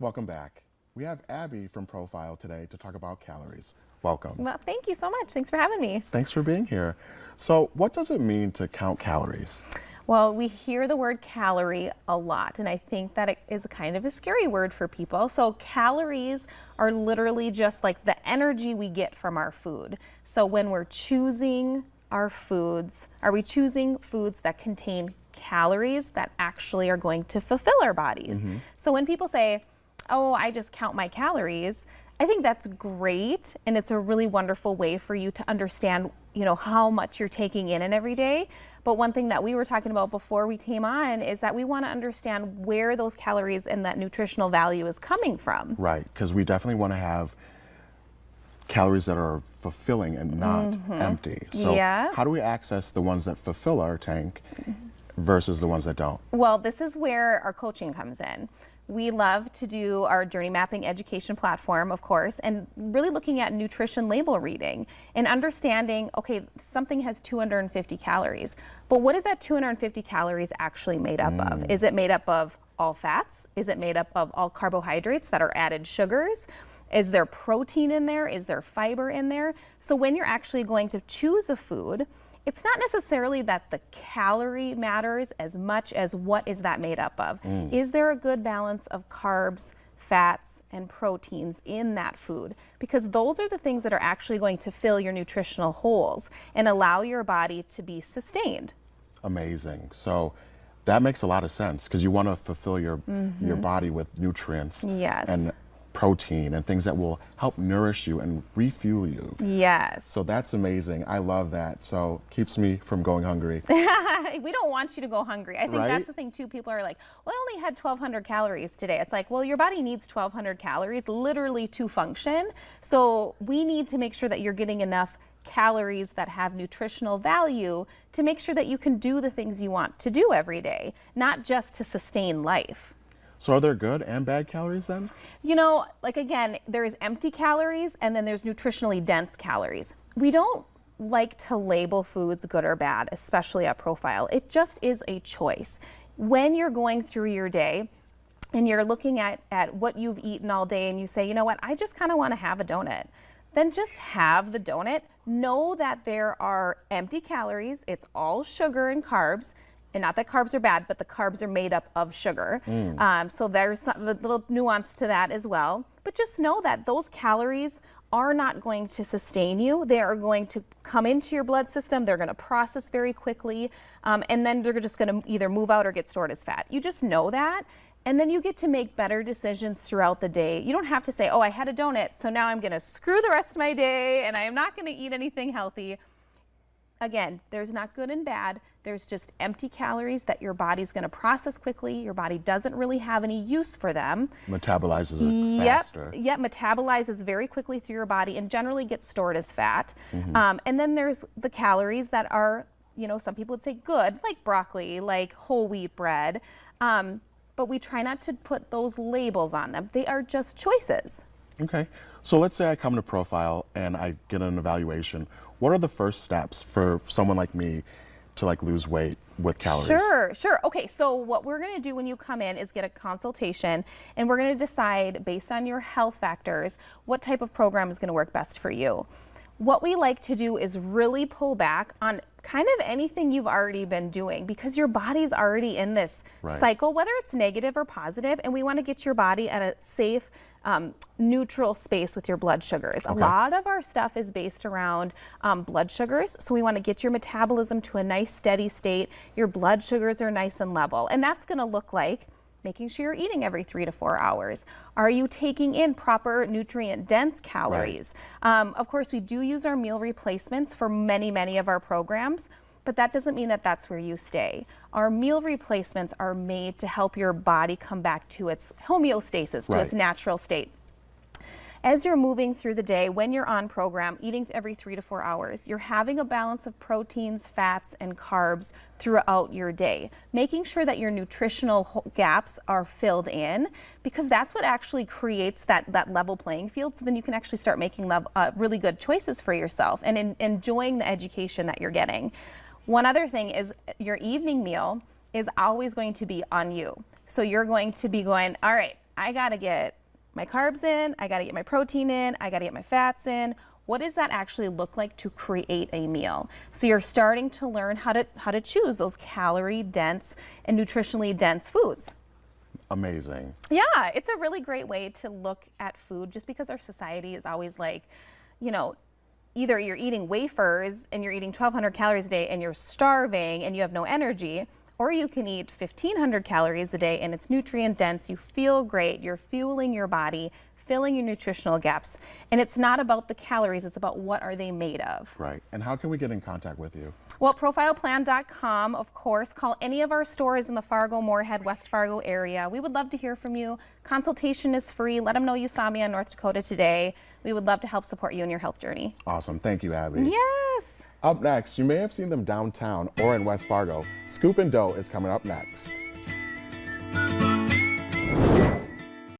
Welcome back. We have Abby from Profile today to talk about calories. Welcome. Well, thank you so much. Thanks for having me. Thanks for being here. So what does it mean to count calories? Well, we hear the word calorie a lot, and I think that it is kind of a scary word for people. So calories are literally just like the energy we get from our food. So when we're choosing our foods, are we choosing foods that contain calories that actually are going to fulfill our bodies? So when people say, oh, I just count my calories, I think that's great, and it's a really wonderful way for you to understand, how much you're taking in every day. But one thing that we were talking about before we came on is that we want to understand where those calories and that nutritional value is coming from. Right, because we definitely want to have calories that are fulfilling and not empty. So how do we access the ones that fulfill our tank versus the ones that don't? Well, this is where our coaching comes in. We love to do our journey mapping education platform, of course, and really looking at nutrition label reading and understanding, okay, something has 250 calories, but what is that 250 calories actually made up of? Is it made up of all fats? Is it made up of all carbohydrates that are added sugars? Is there protein in there? Is there fiber in there? So when you're actually going to choose a food, it's not necessarily that the calorie matters as much as what is that made up of. Is there a good balance of carbs, fats, and proteins in that food? Because those are the things that are actually going to fill your nutritional holes and allow your body to be sustained. Amazing. So that makes a lot of sense because you want to fulfill your body with nutrients and protein and things that will help nourish you and refuel you. Yes. So that's amazing. I love that. So keeps me from going hungry. We don't want you to go hungry. I think Right? that's the thing too. People are like, well, I only had 1,200 calories today. It's like, well, your body needs 1,200 calories literally to function. So we need to make sure that you're getting enough calories that have nutritional value to make sure that you can do the things you want to do every day, not just to sustain life. So are there good and bad calories then? Like again, there's empty calories and then there's nutritionally dense calories. We don't like to label foods good or bad, especially at Profile. It just is a choice. When you're going through your day and you're looking at what you've eaten all day and you say, you know what, I just kind of want to have a donut, then just have the donut. Know that there are empty calories. It's all sugar and carbs. And not that carbs are bad, but the carbs are made up of sugar. So there's a little nuance to that as well. But just know that those calories are not going to sustain you. They are going to come into your blood system. They're going to process very quickly. And then they're just going to either move out or get stored as fat. You just know that. And then you get to make better decisions throughout the day. You don't have to say, oh, I had a donut, so now I'm going to screw the rest of my day and I am not going to eat anything healthy. Again, there's not good and bad. There's just empty calories that your body's going to process quickly. Your body doesn't really have any use for them. Metabolizes it faster. Yep, metabolizes very quickly through your body and generally gets stored as fat. And then there's the calories that are, some people would say good, like broccoli, like whole wheat bread. But we try not to put those labels on them. They are just choices. Okay. So let's say I come to Profile and I get an evaluation. What are the first steps for someone like me to lose weight with calories? Sure. Okay, so what we're going to do when you come in is get a consultation, and we're going to decide based on your health factors what type of program is going to work best for you. What we like to do is really pull back on kind of anything you've already been doing because your body's already in this cycle, whether it's negative or positive, and we want to get your body at a safe, neutral space with your blood sugars. A lot of our stuff is based around blood sugars, so we want to get your metabolism to a nice steady state. Your blood sugars are nice and level, and that's going to look like making sure you're eating every 3 to 4 hours. Are you taking in proper nutrient dense calories? Of course, we do use our meal replacements for many of our programs, but that doesn't mean that that's where you stay. Our meal replacements are made to help your body come back to its homeostasis, to its natural state. As you're moving through the day, when you're on program, eating every 3 to 4 hours, you're having a balance of proteins, fats, and carbs throughout your day, making sure that your nutritional gaps are filled in, because that's what actually creates that level playing field. So then you can actually start making really good choices for yourself and enjoying the education that you're getting. One other thing is your evening meal is always going to be on you. So you're going to be going, all right, I gotta get my carbs in, I gotta get my protein in, I gotta get my fats in. What does that actually look like to create a meal? So you're starting to learn how to choose those calorie dense and nutritionally dense foods. Amazing. Yeah, it's a really great way to look at food, just because our society is always like, you know, either you're eating wafers and you're eating 1,200 calories a day and you're starving and you have no energy, or you can eat 1,500 calories a day and it's nutrient dense, you feel great, you're fueling your body, filling your nutritional gaps. And it's not about the calories, it's about what are they made of. Right. And how can we get in contact with you? Well, profileplan.com, of course. Call any of our stores in the Fargo, Moorhead, West Fargo area. We would love to hear from you. Consultation is free. Let them know you saw me on North Dakota Today. We would love to help support you in your health journey. Awesome. Thank you, Abby. Yes. Up next, you may have seen them downtown or in West Fargo. Scoop and Dough is coming up next.